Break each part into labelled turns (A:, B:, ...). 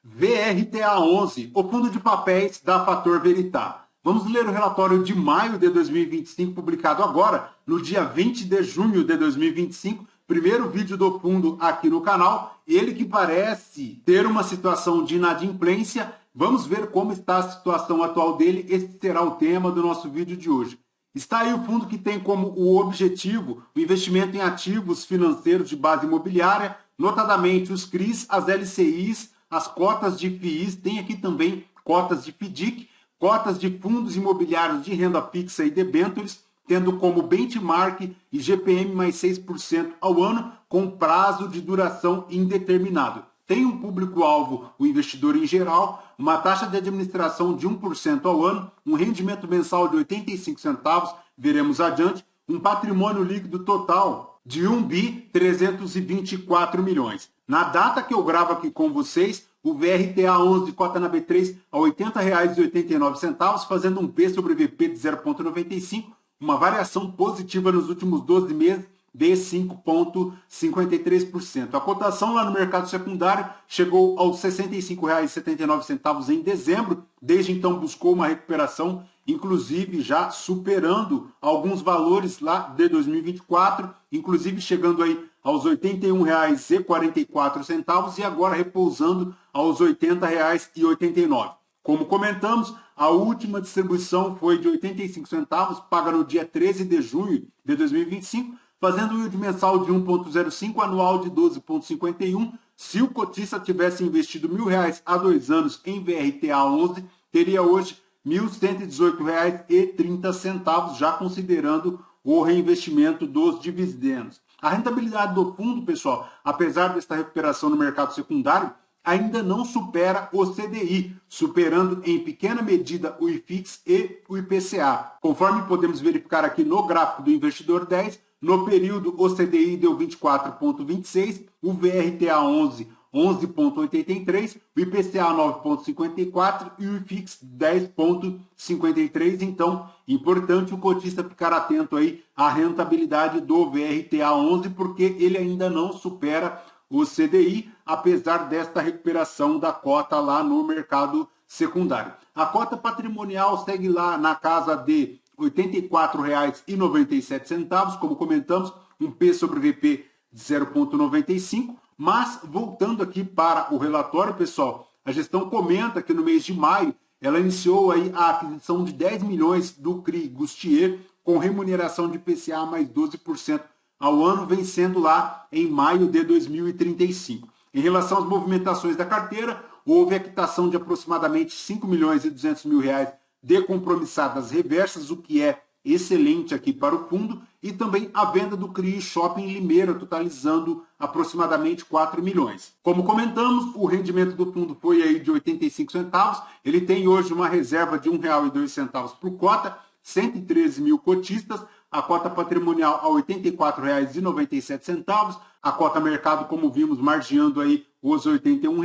A: VRTA11, o fundo de papéis da Fator Veritar. Vamos ler o relatório de maio de 2025, publicado agora, no dia 20 de junho de 2025. Primeiro vídeo do fundo aqui no canal. Ele que parece ter uma situação de inadimplência. Vamos ver como está a situação atual dele. Esse será o tema do nosso vídeo de hoje. Está aí o fundo que tem como o objetivo o investimento em ativos financeiros de base imobiliária, notadamente os CRIs, as LCIs, as cotas de FIIs, tem aqui também cotas de FDIC, cotas de fundos imobiliários de renda fixa e debêntures, tendo como benchmark IGPM mais 6% ao ano, com prazo de duração indeterminado. Tem um público-alvo, o investidor em geral, uma taxa de administração de 1% ao ano, um rendimento mensal de 85 centavos, veremos adiante, um patrimônio líquido total de 1 bi 324 milhões. Na data que eu gravo aqui com vocês, o VRTA11 de cota na B3 a R$ 80,89, fazendo um P sobre VP de 0,95, uma variação positiva nos últimos 12 meses de 5,53%. A cotação lá no mercado secundário chegou aos R$ 65,79 em dezembro. Desde então buscou uma recuperação, inclusive já superando alguns valores lá de 2024, inclusive chegando aí aos R$ 81,44 e agora repousando aos R$ 80,89. Como comentamos, a última distribuição foi de 85 centavos, paga no dia 13 de junho de 2025, fazendo um yield mensal de 1,05, anual de 12,51. Se o cotista tivesse investido R$ 1.000 há 2 anos em VRTA11, teria hoje R$ 1.118,30, já considerando o reinvestimento dos dividendos. A rentabilidade do fundo, pessoal, apesar desta recuperação no mercado secundário, ainda não supera o CDI, superando em pequena medida o IFIX e o IPCA. Conforme podemos verificar aqui no gráfico do Investidor 10, no período o CDI deu 24,26, o VRTA11 11,83, o IPCA 9,54 e o IFIX 10,53. Então, importante o cotista ficar atento aí à rentabilidade do VRTA11, porque ele ainda não supera o CDI, apesar desta recuperação da cota lá no mercado secundário. A cota patrimonial segue lá na casa de R$ 84,97, como comentamos, um P sobre VP de 0,95, mas voltando aqui para o relatório, pessoal, a gestão comenta que no mês de maio ela iniciou aí a aquisição de 10 milhões do CRI Gustier com remuneração de IPCA mais 12% ao ano, vencendo lá em maio de 2035. Em relação às movimentações da carteira, houve a quitação de aproximadamente R$ 5.200.000 de compromissadas reversas, o que é excelente aqui para o fundo, e também a venda do CRI Shopping Limeira, totalizando aproximadamente 4 milhões. Como comentamos, o rendimento do fundo foi aí de 85 centavos, ele tem hoje uma reserva de R$ 1,02 por cota, 113 mil cotistas, a cota patrimonial a R$ 84,97, a cota mercado, como vimos, margeando aí os R$ 81.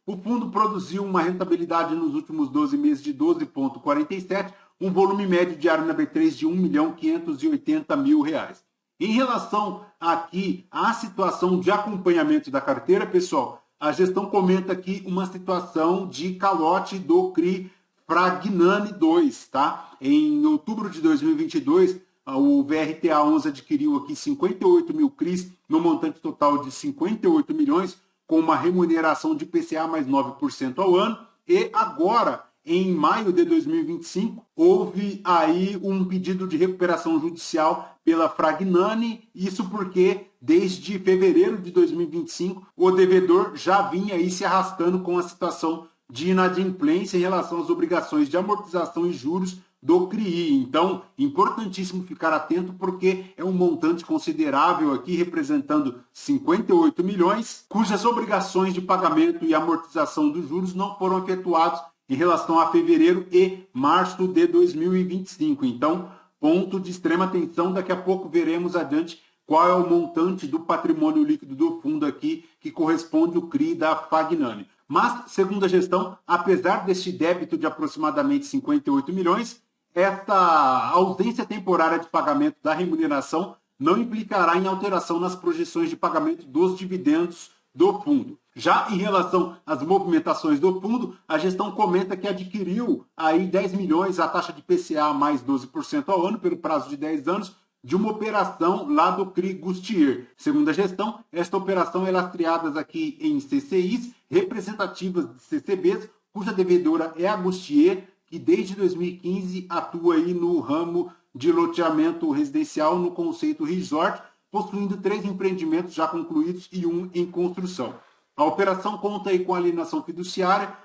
A: O fundo produziu uma rentabilidade nos últimos 12 meses de 12,47, um volume médio diário na B3 de R$ 1.580.000. Em relação aqui à situação de acompanhamento da carteira, pessoal, a gestão comenta aqui uma situação de calote do CRI Fragnani 2, tá? Em outubro de 2022, o VRTA11 adquiriu aqui 58 mil CRIs no montante total de 58 milhões, com uma remuneração de IPCA mais 9% ao ano. E agora, em maio de 2025, houve aí um pedido de recuperação judicial pela Fragnani, isso porque desde fevereiro de 2025 o devedor já vinha aí se arrastando com a situação de inadimplência em relação às obrigações de amortização e juros do CRI. Então, importantíssimo ficar atento, porque é um montante considerável aqui, representando 58 milhões, cujas obrigações de pagamento e amortização dos juros não foram efetuados em relação a fevereiro e março de 2025. Então, ponto de extrema atenção. Daqui a pouco veremos adiante qual é o montante do patrimônio líquido do fundo aqui, que corresponde ao CRI da Fragnani. Mas, segundo a gestão, apesar deste débito de aproximadamente 58 milhões, esta ausência temporária de pagamento da remuneração não implicará em alteração nas projeções de pagamento dos dividendos do fundo. Já em relação às movimentações do fundo, a gestão comenta que adquiriu aí 10 milhões a taxa de PCA mais 12% ao ano pelo prazo de 10 anos de uma operação lá do CRI Gustier. Segundo a gestão, esta operação é lastreada aqui em CCIs representativas de CCBs, cuja devedora é a Gustier, que desde 2015 atua aí no ramo de loteamento residencial no conceito resort, possuindo 3 empreendimentos já concluídos e 1 em construção. A operação conta aí com alienação fiduciária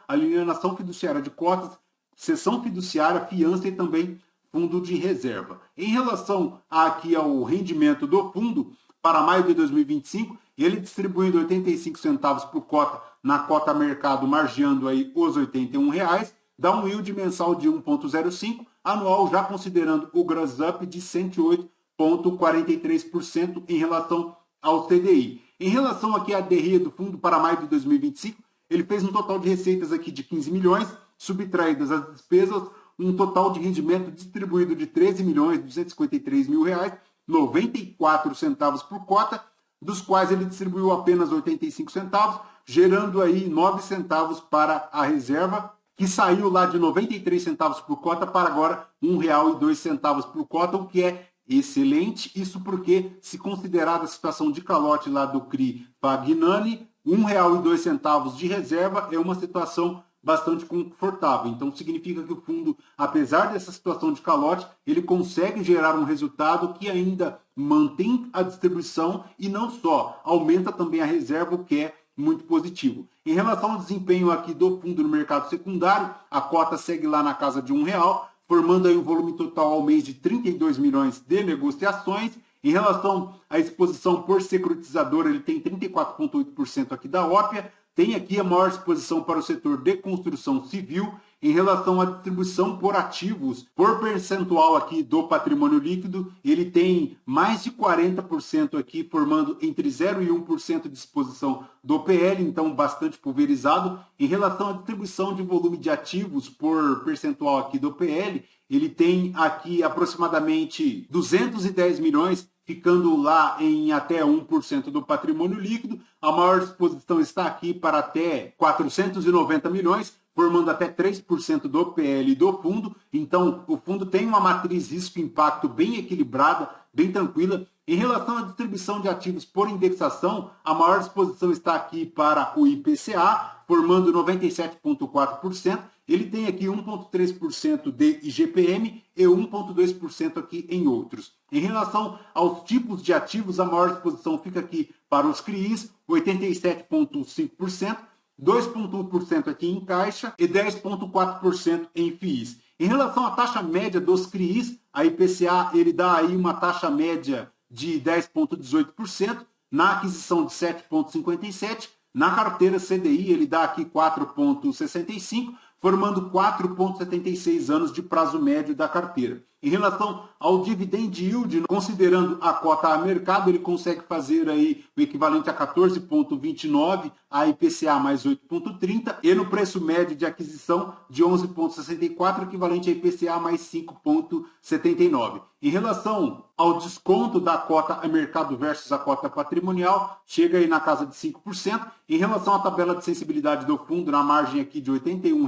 A: de cotas, cessão fiduciária, fiança e também fundo de reserva. Em relação aqui ao rendimento do fundo, para maio de 2025, ele distribuindo 85 centavos por cota na cota mercado, margeando aí os R$ 81, dá um yield mensal de 1,05, anual já considerando o gross up de 108,43% em relação ao CDI. Em relação aqui à DRE do fundo para maio de 2025, ele fez um total de receitas aqui de 15 milhões, subtraídas as despesas, um total de rendimento distribuído de R$ 13.253.000, 94 centavos por cota, dos quais ele distribuiu apenas 85 centavos, gerando aí 9 centavos para a reserva, que saiu lá de 93 centavos por cota para agora R$ 1,02 por cota, o que é excelente. Isso porque, se considerada a situação de calote lá do CRI Fagnani, R$ 1,02 de reserva é uma situação bastante confortável. Então, significa que o fundo, apesar dessa situação de calote, ele consegue gerar um resultado que ainda mantém a distribuição e não só, aumenta também a reserva, o que é muito positivo. Em relação ao desempenho aqui do fundo no mercado secundário, a cota segue lá na casa de R$ 1,00, formando aí um volume total ao mês de 32 milhões de negociações. Em relação à exposição por securitizadora, ele tem 34,8% aqui da Ópia, tem aqui a maior exposição para o setor de construção civil. Em relação à distribuição por ativos, por percentual aqui do patrimônio líquido, ele tem mais de 40% aqui, formando entre 0% e 1% de exposição do PL, então bastante pulverizado. Em relação à distribuição de volume de ativos por percentual aqui do PL, ele tem aqui aproximadamente 210 milhões, ficando lá em até 1% do patrimônio líquido. A maior exposição está aqui para até 490 milhões, formando até 3% do PL do fundo. Então, o fundo tem uma matriz risco-impacto bem equilibrada, bem tranquila. Em relação à distribuição de ativos por indexação, a maior exposição está aqui para o IPCA, formando 97,4%. Ele tem aqui 1,3% de IGPM e 1,2% aqui em outros. Em relação aos tipos de ativos, a maior exposição fica aqui para os CRIs, 87,5%, 2,1% aqui em caixa e 10,4% em FIIs. Em relação à taxa média dos CRIs, a IPCA ele dá aí uma taxa média de 10,18%, na aquisição de 7,57%, na carteira CDI ele dá aqui 4,65%, formando 4,76 anos de prazo médio da carteira. Em relação ao dividend yield, considerando a cota a mercado, ele consegue fazer aí o equivalente a 14,29 a IPCA mais 8,30 e no preço médio de aquisição de 11,64, equivalente a IPCA mais 5,79. Em relação ao desconto da cota a mercado versus a cota patrimonial, chega aí na casa de 5%. Em relação à tabela de sensibilidade do fundo, na margem aqui de R$ 81,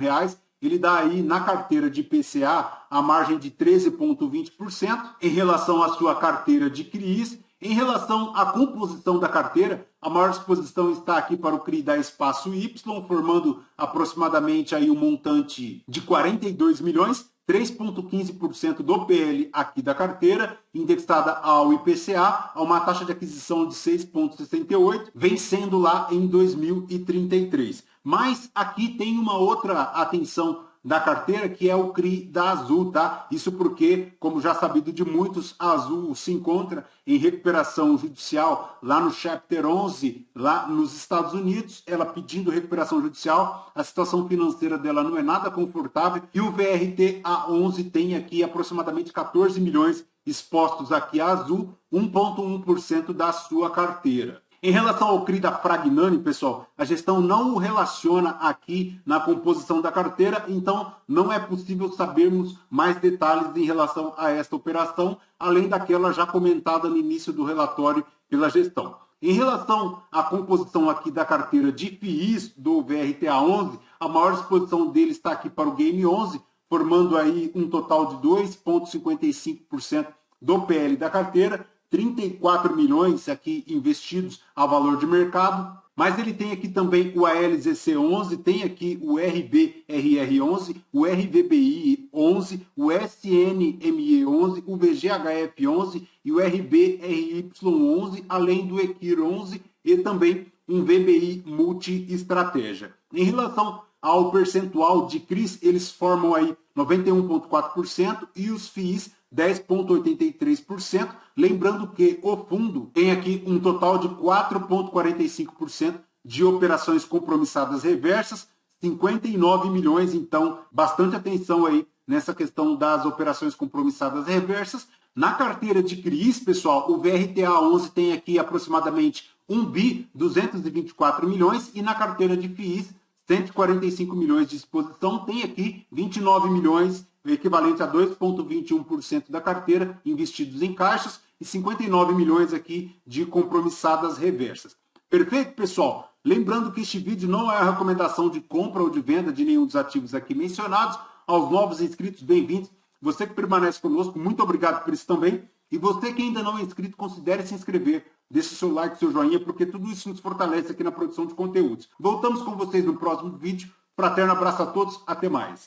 A: ele dá aí na carteira de IPCA a margem de 13,20%. Em relação à sua carteira de CRIs, em relação à composição da carteira, a maior exposição está aqui para o CRI da Espaço Y, formando aproximadamente aí um montante de 42 milhões, 3,15% do PL aqui da carteira, indexada ao IPCA, a uma taxa de aquisição de 6,68, vencendo lá em 2033. Mas aqui tem uma outra atenção da carteira, que é o CRI da Azul, tá? Isso porque, como já sabido de muitos, a Azul se encontra em recuperação judicial lá no Chapter 11, lá nos Estados Unidos, ela pedindo recuperação judicial, a situação financeira dela não é nada confortável, e o VRT A11 tem aqui aproximadamente 14 milhões expostos aqui à Azul, 1,1% da sua carteira. Em relação ao CRI da Fragnani, pessoal, a gestão não o relaciona aqui na composição da carteira, então não é possível sabermos mais detalhes em relação a esta operação, além daquela já comentada no início do relatório pela gestão. Em relação à composição aqui da carteira de FIIs do VRTA11, a maior exposição dele está aqui para o Game 11, formando aí um total de 2,55% do PL da carteira, 34 milhões aqui investidos a valor de mercado. Mas ele tem aqui também o ALZC11, tem aqui o RBRR11, o RVBI11, o SNME11, o VGHF11 e o RBRY11, além do EQIR11 e também um VBI multi-estratégia. Em relação ao percentual de CRIs, eles formam aí 91,4% e os FIIs 10,83%, lembrando que o fundo tem aqui um total de 4,45% de operações compromissadas reversas, 59 milhões, então bastante atenção aí nessa questão das operações compromissadas reversas. Na carteira de CRIs, pessoal, o VRTA11 tem aqui aproximadamente 1 bi 224 milhões e na carteira de FIIs 145 milhões de exposição, tem aqui 29 milhões, equivalente a 2,21% da carteira, investidos em caixas, e 59 milhões aqui de compromissadas reversas. Perfeito, pessoal? Lembrando que este vídeo não é a recomendação de compra ou de venda de nenhum dos ativos aqui mencionados. Aos novos inscritos, bem-vindos. Você que permanece conosco, muito obrigado por isso também. E você que ainda não é inscrito, considere se inscrever. Deixe seu like, seu joinha, porque tudo isso nos fortalece aqui na produção de conteúdos. Voltamos com vocês no próximo vídeo. Fraterno abraço a todos, até mais.